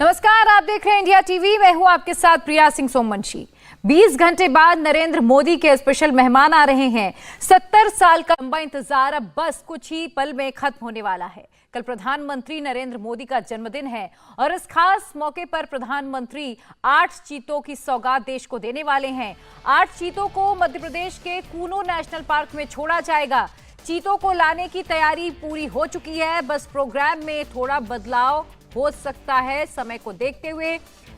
नमस्कार, आप देख रहे हैं इंडिया टीवी। मैं हूं आपके साथ प्रिया सिंह सोमवंशी। 20 घंटे बाद नरेंद्र मोदी के स्पेशल मेहमान आ रहे हैं। 70 साल का लंबा इंतजार अब बस कुछ ही पल में खत्म होने वाला है। कल प्रधानमंत्री नरेंद्र मोदी का जन्मदिन है और इस खास मौके पर प्रधानमंत्री 8 चीतों की सौगात देश को देने वाले हैं। 8 चीतों को मध्य प्रदेश के कूनो नेशनल पार्क में छोड़ा जाएगा। चीतों को लाने की तैयारी पूरी हो चुकी है, बस प्रोग्राम में थोड़ा बदलाव हो सकता है। समय को देखते हुए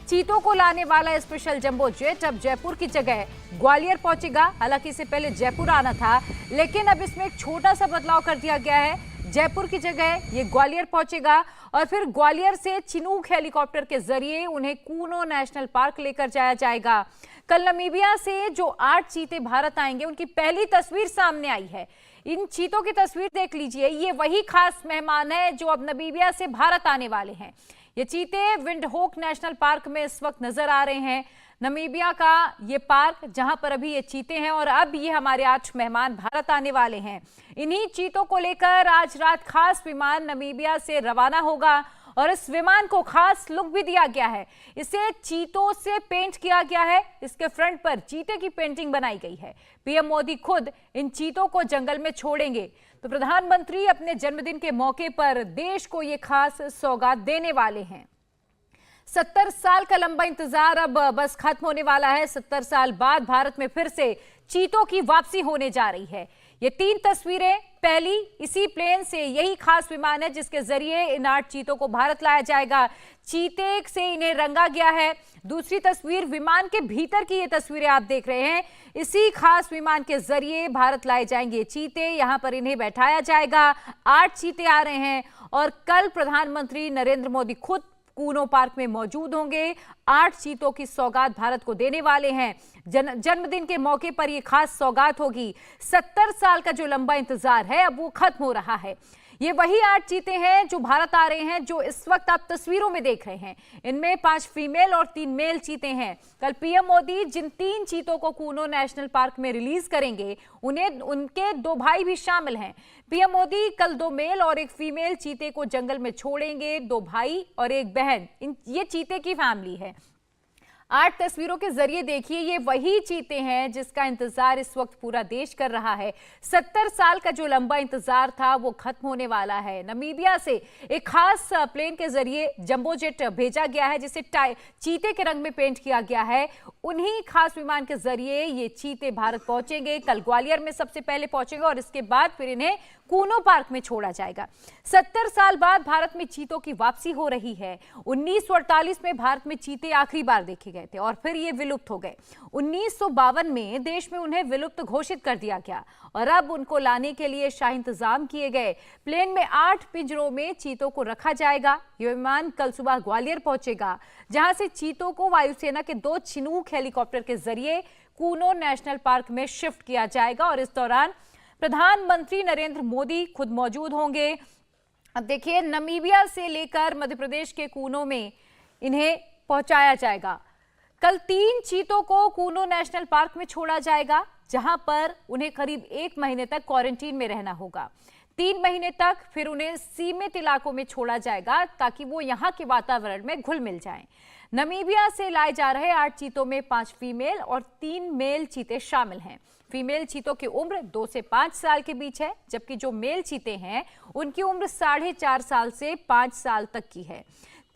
चीतों को लाने वाला स्पेशल जंबो जेट अब जयपुर की जगह ग्वालियर पहुंचेगा। हालांकि इससे पहले जयपुर आना था, लेकिन अब इसमें एक छोटा सा बदलाव कर दिया गया है। जयपुर की जगह ये ग्वालियर पहुंचेगा और फिर ग्वालियर से चिनूक हेलीकॉप्टर के जरिए उन्हें कूनो नेशनल पार्क लेकर जाया जाएगा। कल नामीबिया से जो 8 चीते भारत आएंगे, उनकी पहली तस्वीर सामने आई है। इन चीतों की तस्वीर देख लीजिए। ये वही खास मेहमान है जो अब नामीबिया से भारत आने वाले हैं। ये चीते विंडहोक नेशनल पार्क में इस वक्त नजर आ रहे हैं। नामीबिया का ये पार्क जहां पर अभी ये चीते हैं और अब ये हमारे 8 मेहमान भारत आने वाले हैं। इन्हीं चीतों को लेकर आज रात खास विमान नामीबिया से रवाना होगा और इस विमान को खास लुक भी दिया गया है। इसे चीतों से पेंट किया गया है। इसके फ्रंट पर चीते की पेंटिंग बनाई गई है। पीएम मोदी खुद इन चीतों को जंगल में छोड़ेंगे। तो प्रधानमंत्री अपने जन्मदिन के मौके पर देश को ये खास सौगात देने वाले हैं। 70 साल का लंबा इंतजार अब बस खत्म होने वाला है। 70 साल बाद भारत में फिर से चीतों की वापसी होने जा रही है। ये 3 तस्वीरें, पहली इसी प्लेन से, यही खास विमान है जिसके जरिए इन 8 चीतों को भारत लाया जाएगा। चीते से इन्हें रंगा गया है। दूसरी तस्वीर विमान के भीतर की ये तस्वीरें आप देख रहे हैं। इसी खास विमान के जरिए भारत लाए जाएंगे चीते। यहां पर इन्हें बैठाया जाएगा। 8 चीते आ रहे हैं और कल प्रधानमंत्री नरेंद्र मोदी खुद कूनो पार्क में मौजूद होंगे। 8 चीतों की सौगात भारत को देने वाले हैं। जन्मदिन के मौके पर यह खास सौगात होगी। 70 साल का जो लंबा इंतजार है अब वो खत्म हो रहा है। ये वही 8 चीते हैं जो भारत आ रहे हैं, जो इस वक्त आप तस्वीरों में देख रहे हैं। इनमें 5 फीमेल और 3 मेल चीते हैं। कल पीएम मोदी जिन 3 चीतों को कूनो नेशनल पार्क में रिलीज करेंगे, उन्हें उनके 2 भाई भी शामिल हैं। पीएम मोदी कल 2 मेल और 1 फीमेल चीते को जंगल में छोड़ेंगे। 2 भाई और 1 बहन, ये चीते की फैमिली है। 8 तस्वीरों के जरिए देखिए, ये वही चीते हैं जिसका इंतजार इस वक्त पूरा देश कर रहा है। 70 साल का जो लंबा इंतजार था वो खत्म होने वाला है। नामीबिया से एक खास प्लेन के जरिए जंबो जेट भेजा गया है जिसे चीते के रंग में पेंट किया गया है। उन्हीं खास विमान के जरिए ये चीते भारत पहुंचेंगे। कल ग्वालियर में सबसे पहले पहुंचेंगे और इसके बाद फिर इन्हें कूनो पार्क में छोड़ा जाएगा। 70 साल बाद भारत में चीतों की वापसी हो रही है। 1948 में भारत में चीते आखिरी बार देखे गए थे और फिर ये विलुप्त हो गए। 1952 में देश में उन्हें विलुप्त घोषित कर दिया गया और अब उनको लाने के लिए शाही इंतजाम किए गए। प्लेन में 8 पिंजरों में चीतों को रखा जाएगा। यह विमान कल सुबह ग्वालियर पहुंचेगा, जहां से चीतों को वायुसेना के 2 चिनूक हेलीकॉप्टर के जरिए कूनो नेशनल पार्क में शिफ्ट किया जाएगा और इस दौरान प्रधानमंत्री नरेंद्र मोदी खुद मौजूद होंगे। अब देखिए, नामीबिया से लेकर मध्य प्रदेश के कूनो में इन्हें पहुंचाया जाएगा। कल 3 चीतों को कूनो नेशनल पार्क में छोड़ा जाएगा, जहां पर उन्हें करीब 1 महीने तक क्वारंटीन में रहना होगा। 3 महीने तक फिर उन्हें सीमित इलाकों में छोड़ा जाएगा ताकि वो यहाँ के वातावरण में घुल मिल जाएं। नामीबिया से लाए जा रहे 8 चीतों में 5 फीमेल और 3 मेल चीते शामिल हैं। फीमेल चीतों की उम्र 2 से 5 साल के बीच है, जबकि जो मेल चीते हैं उनकी उम्र 4.5 साल से 5 साल तक की है।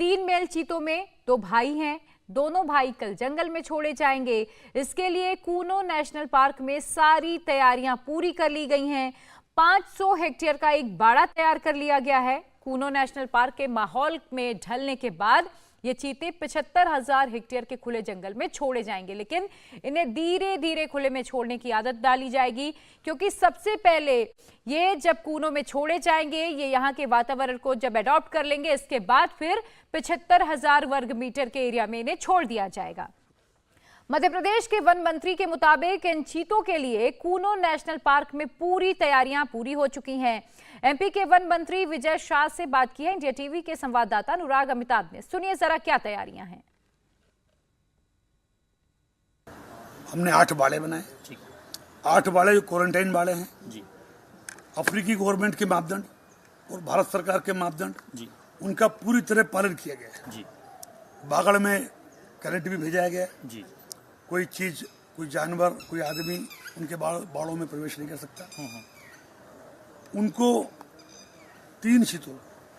3 मेल चीतों में 2 भाई हैं। दोनों भाई कल जंगल में छोड़े जाएंगे। इसके लिए कूनो नेशनल पार्क में सारी तैयारियां पूरी कर ली गई हैं। 500 हेक्टेयर का एक बाड़ा तैयार कर लिया गया है। कूनो नेशनल पार्क के माहौल में ढलने के बाद ये चीते 75,000 हेक्टेयर के खुले जंगल में छोड़े जाएंगे, लेकिन इन्हें धीरे धीरे खुले में छोड़ने की आदत डाली जाएगी, क्योंकि सबसे पहले ये जब कूनो में छोड़े जाएंगे, ये यहाँ के वातावरण को जब अडॉप्ट कर लेंगे, इसके बाद फिर 75,000 वर्ग मीटर के एरिया में इन्हें छोड़ दिया जाएगा। मध्य प्रदेश के वन मंत्री के मुताबिक इन चीतों के लिए कूनो नेशनल पार्क में पूरी तैयारियां पूरी हो चुकी हैं। एमपी के वन मंत्री विजय शाह से बात की है इंडिया टीवी के संवाददाता अनुराग अमिताभ ने। सुनिए जरा क्या तैयारियां हैं। हमने 8 बाड़े बनाए। 8 बाड़े जो क्वारंटाइन बाड़े हैं जी। अफ्रीकी गवर्नमेंट के मापदंड और भारत सरकार के मापदंड जी, उनका पूरी तरह पालन किया गया है जी। बागड़ में करंट भी भेजा गया है। जी कोई चीज, कोई जानवर, कोई आदमी उनके बाड़ों में प्रवेश नहीं कर सकता। उनको 3 चीतों,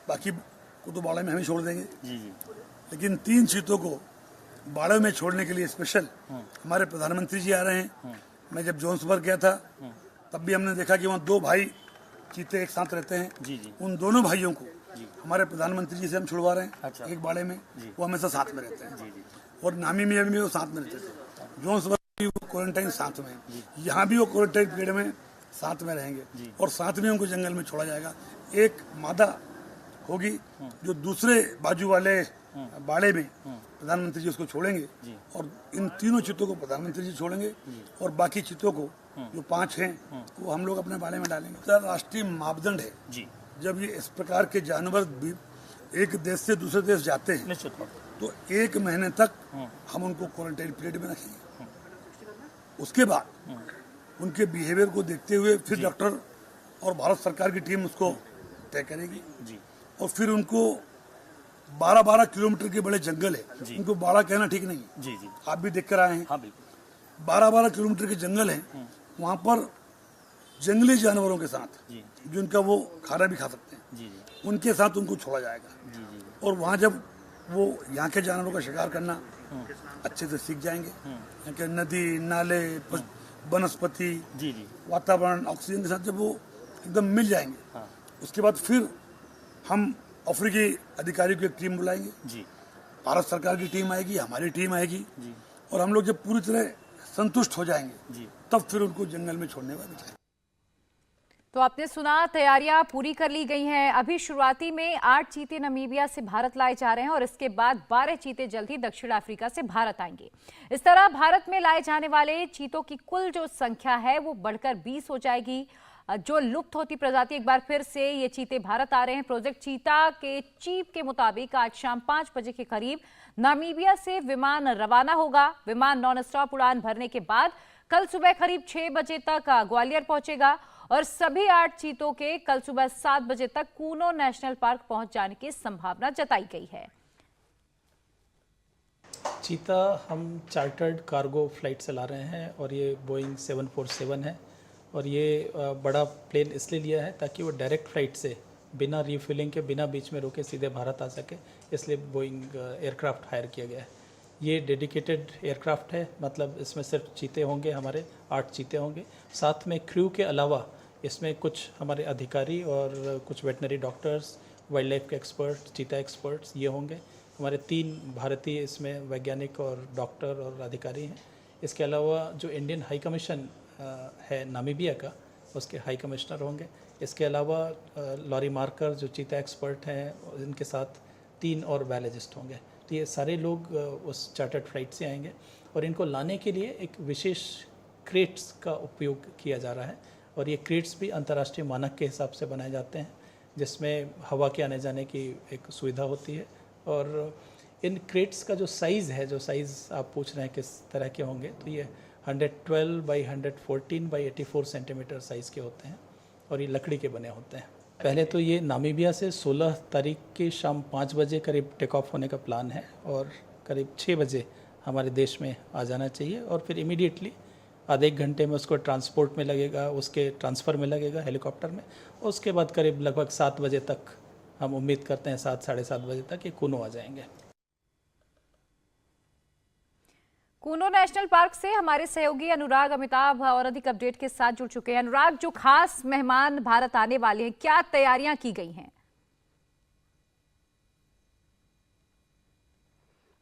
बाकी को तो बाड़े में हम ही छोड़ देंगे, जी जी लेकिन 3 चीतों को बाड़े में छोड़ने के लिए स्पेशल हमारे प्रधानमंत्री जी आ रहे हैं। मैं जब जोन्सबर्ग गया था तब भी हमने देखा कि वहाँ 2 भाई चीते एक साथ रहते हैं। जी जी उन दोनों भाइयों को हमारे प्रधानमंत्री जी से हम छुड़वा रहे हैं। अच्छा। एक बाड़े में वो हमेशा साथ में रहते हैं। जी जी और नामीबिया में भी वो साथ में रहते थे। जोन्सबर्ग भी वो क्वारंटाइन साथ में है। यहाँ भी वो क्वारंटाइन पीरियड में साथ में रहेंगे और साथ में उनको जंगल में छोड़ा जाएगा। एक मादा होगी जो दूसरे बाजू वाले बाड़े में प्रधानमंत्री जी उसको छोड़ेंगे और इन तीनों चीतों को प्रधानमंत्री जी छोड़ेंगे और बाकी चीतों को जो 5 हैं वो हम लोग अपने बाड़े में डालेंगे। अंतर्राष्ट्रीय मापदंड है। जी जब ये इस प्रकार के जानवर भी एक देश से दूसरे देश जाते हैं निश्चित तौर तो 1 महीने तक हम उनको क्वारंटाइन पीरियड में रखेंगे। उसके बाद उनके बिहेवियर को देखते हुए फिर डॉक्टर और भारत सरकार की टीम उसको तय करेगी। जी और फिर उनको 12-12 किलोमीटर के बड़े जंगल है, उनको बाड़ा कहना ठीक नहीं है। जी जी आप भी देख कर आए हैं। हाँ बिल्कुल 12-12 किलोमीटर के जंगल हैं, वहाँ पर जंगली जानवरों के साथ जी जिनका वो खाना भी खा सकते हैं, जी जी उनके साथ उनको छोड़ा जाएगा। जी जी और वहाँ जब वो यहाँ के जानवरों का शिकार करना अच्छे से सीख जाएंगे, यहाँ के नदी, नाले, वनस्पति, जी जी वातावरण, ऑक्सीजन के साथ जब वो एकदम मिल जाएंगे, उसके बाद फिर हम अफ्रीकी अधिकारियों की एक टीम बुलाएंगे। जी भारत सरकार की टीम आएगी, हमारी टीम आएगी और हम लोग जब पूरी तरह संतुष्ट हो जाएंगे जी तब फिर उनको जंगल में छोड़ने वाले जाएंगे। तो आपने सुना, तैयारियां पूरी कर ली गई हैं। अभी शुरुआती में 8 चीते नामीबिया से भारत लाए जा रहे हैं और इसके बाद 12 चीते जल्द ही दक्षिण अफ्रीका से भारत आएंगे। इस तरह भारत में लाए जाने वाले चीतों की कुल जो संख्या है वो बढ़कर 20 हो जाएगी। जो लुप्त होती प्रजाति, एक बार फिर से ये चीते भारत आ रहे हैं। प्रोजेक्ट चीता के चीफ के मुताबिक आज शाम 5 बजे के करीब नामीबिया से विमान रवाना होगा। विमान नॉन स्टॉप उड़ान भरने के बाद कल सुबह करीब 6 बजे तक ग्वालियर पहुंचेगा और सभी 8 चीतों के कल सुबह 7 बजे तक कूनो नेशनल पार्क पहुंच जाने की संभावना जताई गई है। चीता हम चार्टर्ड कार्गो फ्लाइट से ला रहे हैं और ये बोइंग 747 है और ये बड़ा प्लेन इसलिए लिया है ताकि वो डायरेक्ट फ्लाइट से बिना रिफ्यूलिंग के, बिना बीच में रुके सीधे भारत आ सके, इसलिए बोइंग एयरक्राफ्ट हायर किया गया है। ये डेडिकेटेड एयरक्राफ्ट है, मतलब इसमें सिर्फ चीते होंगे, हमारे 8 चीते होंगे। साथ में क्रू के अलावा इसमें कुछ हमारे अधिकारी और कुछ वेटनरी डॉक्टर्स, वाइल्ड लाइफ के एक्सपर्ट्स, चीता एक्सपर्ट्स ये होंगे। हमारे 3 भारतीय इसमें वैज्ञानिक और डॉक्टर और अधिकारी हैं। इसके अलावा जो इंडियन हाई कमीशन है नामीबिया का, उसके हाई कमिश्नर होंगे। इसके अलावा लॉरी मार्कर जो चीता एक्सपर्ट हैं, इनके साथ 3 और बायोलॉजिस्ट होंगे। तो ये सारे लोग उस चार्टर्ड फ्लाइट से आएंगे और इनको लाने के लिए एक विशेष क्रेट्स का उपयोग किया जा रहा है और ये क्रेट्स भी अंतर्राष्ट्रीय मानक के हिसाब से बनाए जाते हैं, जिसमें हवा के आने जाने की एक सुविधा होती है। और इन क्रेट्स का जो साइज़ है, जो साइज़ आप पूछ रहे हैं किस तरह के होंगे, तो ये 112 बाई 114 बाई 84 सेंटीमीटर साइज़ के होते हैं और ये लकड़ी के बने होते हैं। पहले तो ये नामीबिया से 16 तारीख की शाम 5 बजे करीब टेक ऑफ होने का प्लान है और करीब 6 बजे हमारे देश में आ जाना चाहिए और फिर इमीडिएटली आधे 1 घंटे में उसको ट्रांसपोर्ट में लगेगा, उसके ट्रांसफ़र में लगेगा हेलीकॉप्टर में। उसके बाद करीब लगभग 7 बजे तक हम उम्मीद करते हैं, 7 साढ़े 7 बजे तक ये कूनो आ जाएंगे। कूनो नेशनल पार्क से हमारे सहयोगी अनुराग अमिताभ और अधिक अपडेट के साथ जुड़ चुके हैं। अनुराग, जो खास मेहमान भारत आने वाले हैं, क्या तैयारियां की गई हैं?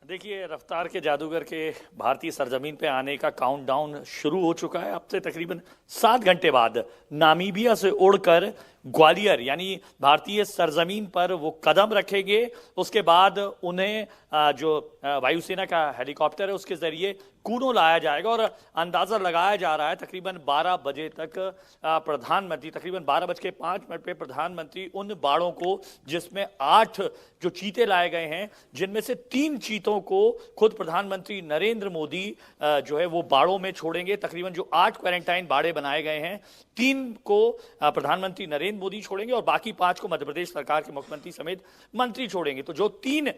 देखिए, रफ्तार के जादूगर के भारतीय सरजमीन पे आने का काउंटडाउन शुरू हो चुका है। अब से तकरीबन 7 घंटे बाद नामीबिया से उड़कर ग्वालियर यानी भारतीय सरजमीन पर वो कदम रखेंगे। उसके बाद उन्हें जो वायुसेना का हेलीकॉप्टर है उसके जरिए कूनो लाया जाएगा और अंदाजा लगाया जा रहा है तकरीबन 12 बजे तक प्रधानमंत्री, तकरीबन 12:05 पे प्रधानमंत्री उन बाड़ों को, जिसमें 8 जो चीते लाए गए हैं, जिनमें से 3 चीतों को खुद प्रधानमंत्री नरेंद्र मोदी जो है वो बाड़ों में छोड़ेंगे। तकरीबन जो 8 क्वारंटाइन बाड़े बनाए गए हैं, 3 को प्रधानमंत्री नरेंद्र नरेंद्र मोदी छोड़ेंगे और बाकी 5 को मध्य प्रदेश सरकार के मुख्यमंत्री समेत मंत्री छोड़ेंगे। तो जो 3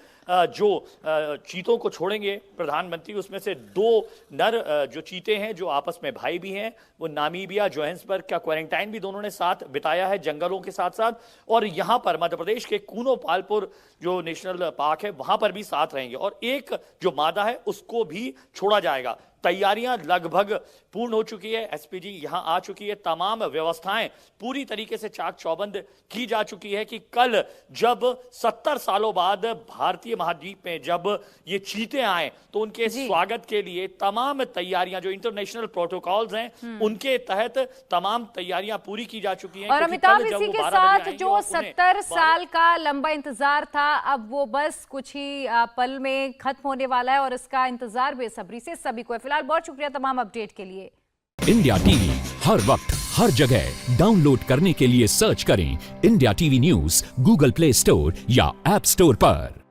चीतों को छोड़ेंगे प्रधानमंत्री, उसमें से 2 नर जो चीते हैं जो आपस में भाई भी हैं, वो नामीबिया जोहान्सबर्ग का क्वारंटाइन भी दोनों ने साथ बिताया है जंगलों के साथ साथ, और यहां पर मध्य प्रदेश के कूनो पालपुर जो नेशनल पार्क है वहां पर भी साथ रहेंगे, और एक जो मादा है उसको भी छोड़ा जाएगा। तैयारियां लगभग पूर्ण हो चुकी है, एसपीजी यहां आ चुकी है, तमाम व्यवस्थाएं पूरी तरीके से चाक चौबंद की जा चुकी है कि कल जब 70 सालों बाद भारतीय महाद्वीप में जब ये चीते आए तो उनके स्वागत के लिए तमाम तैयारियां, जो इंटरनेशनल प्रोटोकॉल्स हैं उनके तहत तमाम तैयारियां पूरी की जा चुकी हैं। और अमिताभ, इसी के साथ जो 70 साल का लंबा इंतजार था अब वो बस कुछ ही पल में खत्म होने वाला है, और इसका इंतजार बेसब्री से सभी को है। फिलहाल बहुत शुक्रिया तमाम अपडेट के लिए। इंडिया टीवी हर वक्त हर जगह डाउनलोड करने के लिए सर्च करें India TV news Google play store या ऐप स्टोर पर।